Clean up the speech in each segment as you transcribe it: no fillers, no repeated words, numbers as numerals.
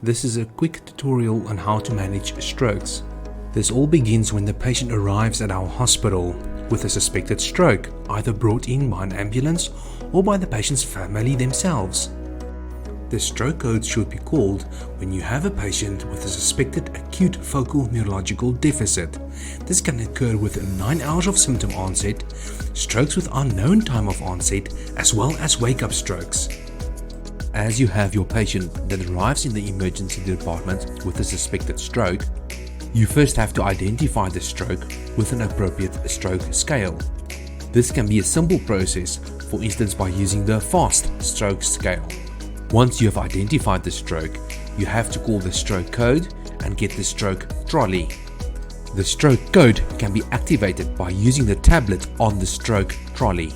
This is a quick tutorial on how to manage strokes. This all begins when the patient arrives at our hospital with a suspected stroke, either brought in by an ambulance or by the patient's family themselves. The stroke code should be called when you have a patient with a suspected acute focal neurological deficit. This can occur within 9 hours of symptom onset, strokes with unknown time of onset, as well as wake-up strokes. As you have your patient that arrives in the emergency department with a suspected stroke, you first have to identify the stroke with an appropriate stroke scale. This can be a simple process, for instance by using the FAST stroke scale. Once you have identified the stroke, you have to call the stroke code and get the stroke trolley. The stroke code can be activated by using the tablet on the stroke trolley.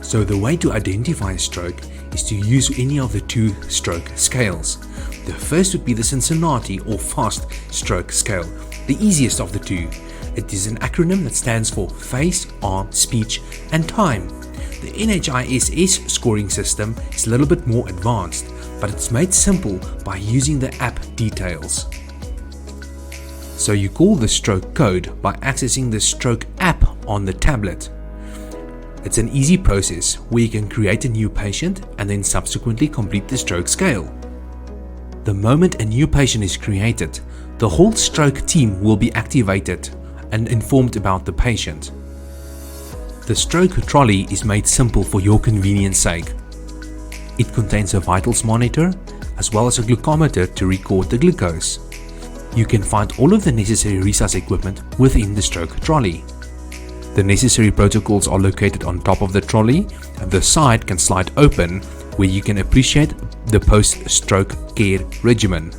So the way to identify a stroke is to use any of the two stroke scales. The first would be the Cincinnati or FAST stroke scale, the easiest of the two. It is an acronym that stands for Face, Arm, Speech and Time. The NHISS scoring system is a little bit more advanced, but it's made simple by using the app details. So you call the stroke code by accessing the stroke app on the tablet. It's an easy process where you can create a new patient and then subsequently complete the stroke scale. The moment a new patient is created, the whole stroke team will be activated and informed about the patient. The stroke trolley is made simple for your convenience sake. It contains a vitals monitor as well as a glucometer to record the glucose. You can find all of the necessary resus equipment within the stroke trolley. The necessary protocols are located on top of the trolley, and the side can slide open where you can appreciate the post-stroke care regimen.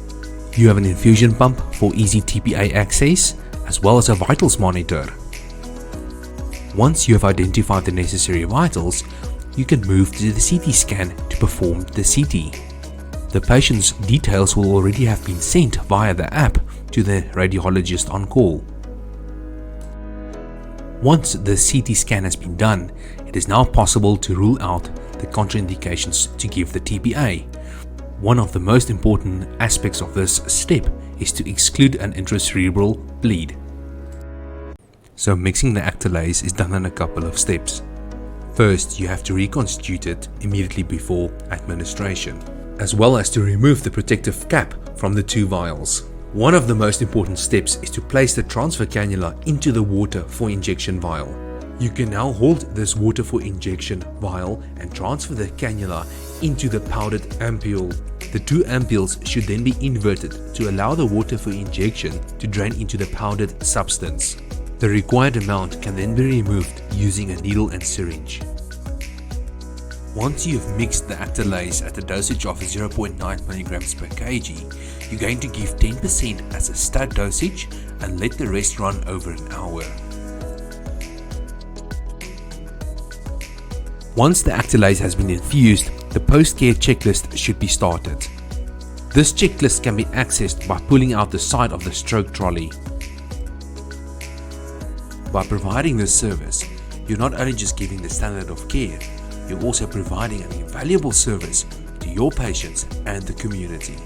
You have an infusion pump for easy TPA access as well as a vitals monitor. Once you have identified the necessary vitals, you can move to the CT scan to perform the CT. The patient's details will already have been sent via the app to the radiologist on call. Once the CT scan has been done, it is now possible to rule out the contraindications to give the TPA. One of the most important aspects of this step is to exclude an intracerebral bleed. So mixing the actylase is done in a couple of steps. First, you have to reconstitute it immediately before administration, as well as to remove the protective cap from the two vials. One of the most important steps is to place the transfer cannula into the water for injection vial. You can now hold this water for injection vial and transfer the cannula into the powdered ampule. The two ampules should then be inverted to allow the water for injection to drain into the powdered substance. The required amount can then be removed using a needle and syringe. Once you've mixed the actylase at a dosage of 0.9 mg per kg, you're going to give 10% as a stud dosage and let the rest run over an hour. Once the actylase has been infused, the post-care checklist should be started. This checklist can be accessed by pulling out the side of the stroke trolley. By providing this service, you're not only just giving the standard of care, you're also providing an invaluable service to your patients and the community.